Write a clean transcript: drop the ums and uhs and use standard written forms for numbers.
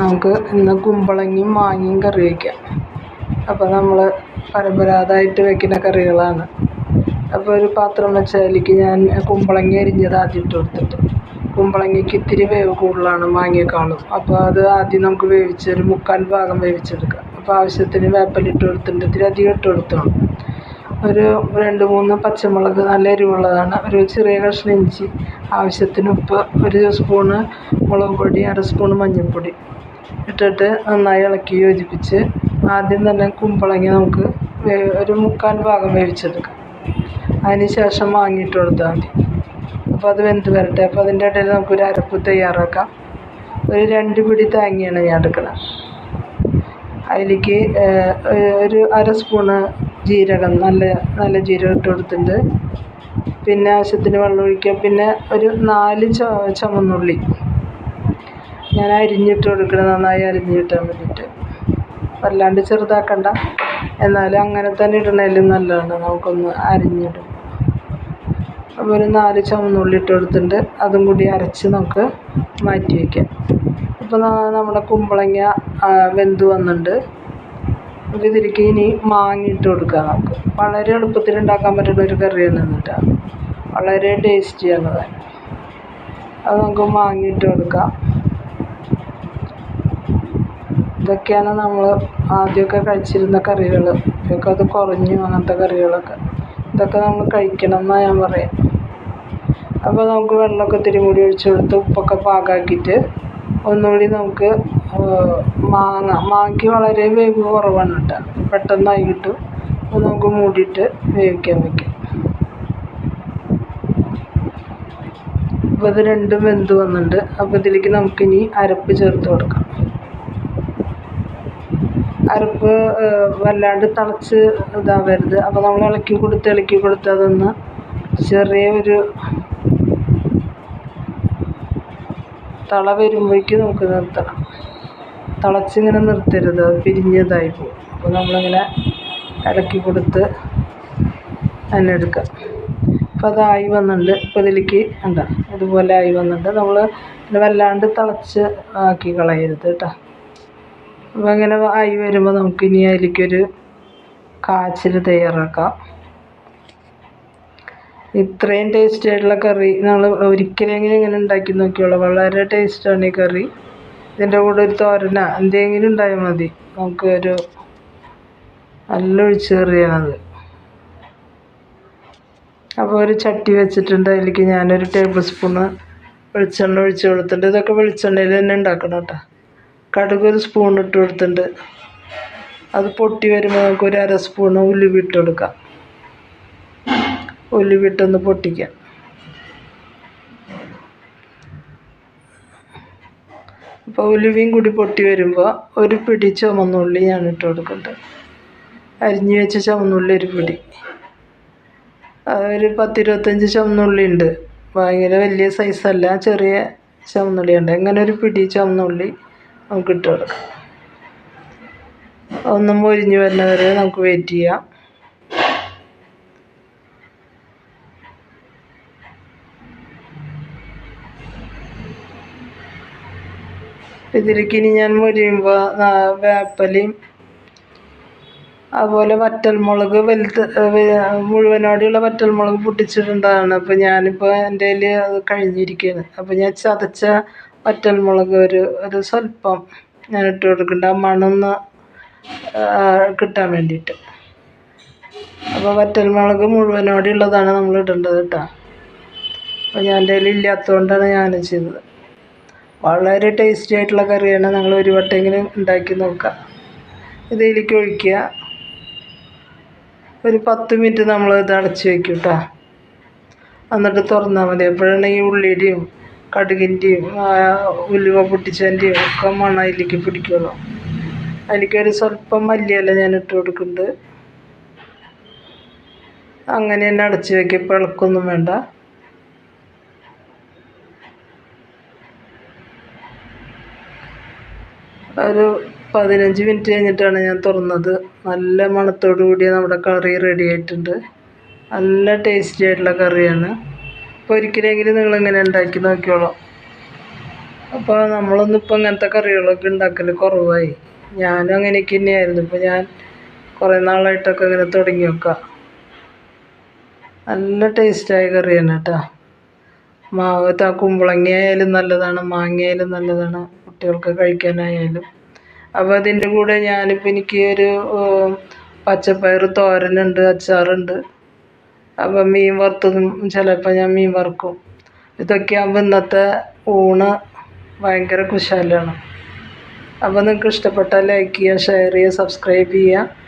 നമുക്ക് ഇന്ന് കുമ്പളങ്ങയും മാങ്ങയും കറി വയ്ക്കാം. അപ്പോൾ നമ്മൾ പരമ്പരാഗതമായിട്ട് വയ്ക്കുന്ന കറികളാണ്. അപ്പോൾ ഒരു പാത്രം വെച്ച് അതിലേക്ക് ഞാൻ കുമ്പളങ്ങ അരിഞ്ഞത് ആദ്യം ഇട്ട് കൊടുത്തിട്ട്, കുമ്പളങ്ങയ്ക്ക് ഇത്തിരി വേവ് കൂടുതലാണ് മാങ്ങയെക്കാളും. അപ്പോൾ അത് ആദ്യം നമുക്ക് വേവിച്ച് ഒരു 3/4 ഭാഗം വേവിച്ചെടുക്കാം. അപ്പോൾ ആവശ്യത്തിന് വേപ്പിലിട്ട് കൊടുത്തിട്ടുണ്ട്, ഇത്തിരി അധികം ഇട്ട് കൊടുത്തോളൂ. ഒരു 2-3 പച്ചമുളക് നല്ല എരിവുള്ളതാണ്, ഒരു ചെറിയ കഷ്ണം ഇഞ്ചി, ആവശ്യത്തിന് ഉപ്പ്, 1 സ്പൂണ് മുളക് പൊടി, 1 സ്പൂണ് മഞ്ഞൾപ്പൊടി ഇട്ടിട്ട് നന്നായി ഇളക്കി യോജിപ്പിച്ച് ആദ്യം തന്നെ കുമ്പളങ്ങ നമുക്ക് ഒരു 3/4 ഭാഗം വേവിച്ചെടുക്കാം. അതിന് ശേഷം മാങ്ങ ഇട്ട് കൊടുത്താൽ മതി. അപ്പോൾ അത് വെന്ത് വരട്ടെ. അപ്പോൾ അതിൻ്റെ ഇടയിൽ നമുക്കൊരു അരപ്പ് തയ്യാറാക്കാം. ഒരു 2 പിടി തേങ്ങയാണ് ഞാൻ എടുക്കുന്നത്. അതിലേക്ക് ഒരു 1/2 സ്പൂണ് ജീരകം, നല്ല ജീരകം ഇട്ട് കൊടുത്തിട്ടുണ്ട്. പിന്നെ ആവശ്യത്തിന് വെള്ളം ഒഴിക്കുക. പിന്നെ ഒരു 4 ചുവന്നുള്ളി ഞാൻ അരിഞ്ഞിട്ട് കൊടുക്കണം, നന്നായി അരിഞ്ഞ് കിട്ടാൻ വേണ്ടിയിട്ട്. വല്ലാണ്ട് ചെറുതാക്കണ്ട, എന്നാലും അങ്ങനെ തന്നെ ഇടണേലും നല്ലതാണ്, നമുക്കൊന്ന് അരിഞ്ഞിടും. അപ്പോൾ ഒരു 4 ചുവന്നുള്ളി ഇട്ട് കൊടുത്തിട്ടുണ്ട്. അതും കൂടി അരച്ച് നമുക്ക് മാറ്റി വയ്ക്കാം. ഇപ്പോൾ നമ്മുടെ കുമ്പളങ്ങ വെന്ത് വന്നിട്ടുണ്ട്. അപ്പോൾ ഇതിലേക്ക് ഇനി മാങ്ങ ഇട്ട് കൊടുക്കാം. നമുക്ക് വളരെ എളുപ്പത്തിൽ ഉണ്ടാക്കാൻ പറ്റുന്ന ഒരു കറിയാണ് കേട്ടോ, വളരെ ടേസ്റ്റിയാണത്. അത് നമുക്ക് മാങ്ങ ഇട്ട് കൊടുക്കാം. ഇതൊക്കെയാണ് നമ്മൾ ആദ്യമൊക്കെ കഴിച്ചിരുന്ന കറികൾ. ഇതൊക്കെ അത് കുറഞ്ഞു, അങ്ങനത്തെ കറികളൊക്കെ. ഇതൊക്കെ നമ്മൾ കഴിക്കണം എന്നാണ് ഞാൻ പറയാം. അപ്പോൾ നമുക്ക് വെള്ളമൊക്കെ ഇത്തിരി കൂടി ഒഴിച്ച് കൊടുത്ത് ഉപ്പൊക്കെ പാകമാക്കിയിട്ട് ഒന്നുകൂടി നമുക്ക് മാങ്ങയ്ക്ക് വളരെ വേവ് കുറവാണ് കേട്ടോ, പെട്ടെന്നായി കിട്ടും. അപ്പോൾ നമുക്ക് മൂടിയിട്ട് വേവിക്കാൻ വയ്ക്കാം. അപ്പോൾ ഇത് രണ്ടും വെന്ത് വന്നിട്ടുണ്ട്. അപ്പോൾ ഇതിലേക്ക് നമുക്കിനി അരപ്പ് ചേർത്ത് കൊടുക്കാം. അരപ്പ് വല്ലാണ്ട് തിളച്ച് ഇതാവരുത്. അപ്പോൾ നമ്മൾ ഇളക്കി കൊടുത്ത് അതൊന്ന് ചെറിയ ഒരു തള വരുമ്പോഴേക്കും നമുക്ക് നിർത്തണം. തിളച്ചിങ്ങനെ നിർത്തരുത്, അത് പിരിഞ്ഞതായി പോകും. അപ്പോൾ നമ്മളിങ്ങനെ ഇളക്കി കൊടുത്ത് തന്നെ എടുക്കാം. അപ്പോൾ അതായി വന്നിട്ടുണ്ട്. ഇപ്പോൾ ഇതിലേക്ക് ഇതുപോലെ ആയി വന്നിട്ടുണ്ട്. നമ്മൾ വല്ലാണ്ട് തിളച്ച് ആക്കി കളയരുത് കേട്ടോ. അപ്പോൾ അങ്ങനെ ആയി വരുമ്പോൾ നമുക്കിനി അതിലേക്കൊരു കാച്ചിൽ തയ്യാറാക്കാം. ഇത്രയും ടേസ്റ്റി ആയിട്ടുള്ള കറി നമ്മൾ ഒരിക്കലെങ്കിലും ഇങ്ങനെ ഉണ്ടാക്കി നോക്കിയോളൂ. വളരെ ടേസ്റ്റാണ് ഈ കറി. ഇതിൻ്റെ കൂടെ ഒരു തോരന എന്തെങ്കിലും ഉണ്ടായാൽ മതി. നമുക്കൊരു നല്ല ഒഴിച്ച് കറിയാണത്. അപ്പോൾ ഒരു ചട്ടി വെച്ചിട്ടുണ്ട്. അതിലേക്ക് ഞാനൊരു 1 ടേബിൾ സ്പൂണ് വെളിച്ചെണ്ണ ഒഴിച്ച് കൊടുത്തിട്ടുണ്ട്. ഇതൊക്കെ വെളിച്ചെണ്ണയിൽ തന്നെ ഉണ്ടാക്കണം കേട്ടോ. കടുക് 1 സ്പൂൺ ഇട്ട് കൊടുത്തിട്ടുണ്ട്. അത് പൊട്ടി വരുമ്പോൾ നമുക്കൊരു 1/2 സ്പൂണ് ഉലുവ ഇട്ട് കൊടുക്കാം. ഉലുവിട്ടൊന്ന് പൊട്ടിക്കാം. അപ്പോൾ ഉലുവയും കൂടി പൊട്ടി വരുമ്പോൾ ഒരു പിടി ചുവന്നുള്ളി ഞാൻ ഇട്ട് കൊടുക്കുന്നുണ്ട്. അരിഞ്ഞ് വെച്ച ചുവന്നുള്ളി ഒരു പിടി, ഒരു 10-25 ചുവന്നുള്ളി ഉണ്ട്. ഭയങ്കര വലിയ സൈസല്ല, ചെറിയ ചുവന്നുള്ളിയുണ്ട്. ഇങ്ങനെ ഒരു പിടി ചുവന്നുള്ളി നമുക്ക് ഇട്ട് കൊടുക്കാം. ഒന്നും മൊരിഞ്ഞ് വരുന്നവരെ നമുക്ക് വെയിറ്റ് ചെയ്യാം. ഇതിലേക്ക് ഇനി ഞാൻ മൊരിയുമ്പോൾ വേപ്പലയും അതുപോലെ വറ്റൽമുളക് മുഴുവനോടെയുള്ള വറ്റൽമുളക് പൊട്ടിച്ചിട്ടുണ്ടാണ്. അപ്പോൾ ഞാനിപ്പോൾ എൻ്റെ കയ്യിൽ അത് കഴിഞ്ഞിരിക്കുകയാണ്. അപ്പോൾ ഞാൻ ചതച്ച വറ്റൽമുളക് ഒരു സ്വല്പം ഞാൻ ഇട്ട് കൊടുക്കുന്നുണ്ട്, ആ മണമൊന്ന് കിട്ടാൻ വേണ്ടിയിട്ട്. അപ്പോൾ വറ്റൽമുളക് മുഴുവനോടെ ഉള്ളതാണ് നമ്മൾ ഇടേണ്ടത് കേട്ടോ. അപ്പോൾ ഞാൻ എൻ്റെ കയ്യിൽ ഇല്ലാത്തതുകൊണ്ടാണ് ഞാൻ ചെയ്തത്. വളരെ ടേസ്റ്റി ആയിട്ടുള്ള കറിയാണ്. നിങ്ങൾ ഒരു വട്ടമെങ്കിലും ഉണ്ടാക്കി നോക്കുക. ഇതിലേക്ക് ഒഴിക്കുക. ഒരു 10 മിനിറ്റ് നമ്മൾ ഇത് അടച്ച് വയ്ക്കും കേട്ടോ. എന്നിട്ട് തുറന്നാൽ മതി. അപ്പോഴാണ് ഈ ഉള്ളിയുടെയും കടുകിൻ്റെയും ഉലുവ പൊട്ടിച്ചതിൻ്റെയും ഒക്കെ മണം അതിലേക്ക് പിടിക്കുള്ളൂ. അതിലേക്കൊരു സ്വല്പം മല്ലിയില ഞാൻ ഇട്ട് കൊടുക്കുന്നുണ്ട്. അങ്ങനെ തന്നെ അടച്ച് വയ്ക്കുക. ഇപ്പോൾ ഇളക്കൊന്നും വേണ്ട. ഒരു 15 മിനിറ്റ് കഴിഞ്ഞിട്ടാണ് ഞാൻ തുറന്നത്. നല്ല മണത്തോടു കൂടി നമ്മുടെ കറി റെഡി ആയിട്ടുണ്ട്. നല്ല ടേസ്റ്റി ആയിട്ടുള്ള കറിയാണ്. അപ്പോൾ ഒരിക്കലെങ്കിലും നിങ്ങളിങ്ങനെ ഉണ്ടാക്കി നോക്കിയോളൂ. അപ്പോൾ നമ്മളൊന്നും ഇപ്പോൾ ഇങ്ങനത്തെ കറികളൊക്കെ ഉണ്ടാക്കൽ കുറവായി. ഞാനും അങ്ങനെയൊക്കെ തന്നെയായിരുന്നു. ഇപ്പോൾ ഞാൻ കുറേ നാളായിട്ടൊക്കെ ഇങ്ങനെ തുടങ്ങി വെക്കാം. നല്ല ടേസ്റ്റായ കറിയാണ് കേട്ടോ. കുമ്പളങ്ങ ആയാലും നല്ലതാണ്, മാങ്ങയായാലും നല്ലതാണ്, കുട്ടികൾക്ക് കഴിക്കാനായാലും. അപ്പോൾ അതിൻ്റെ കൂടെ ഞാനിപ്പോൾ എനിക്ക് ഒരു പച്ചപ്പയർ തോരനുണ്ട്, അച്ചാറുണ്ട്. അപ്പം മീൻ വറുത്തതും ചിലപ്പോൾ ഞാൻ മീൻ വറുക്കും. ഇതൊക്കെ ആകുമ്പോൾ ഇന്നത്തെ ഊണ് ഭയങ്കര കുശാലാണ്. അപ്പോൾ നിങ്ങൾക്ക് ഇഷ്ടപ്പെട്ടാൽ ലൈക്ക് ചെയ്യുക, ഷെയർ ചെയ്യുക, സബ്സ്ക്രൈബ് ചെയ്യുക.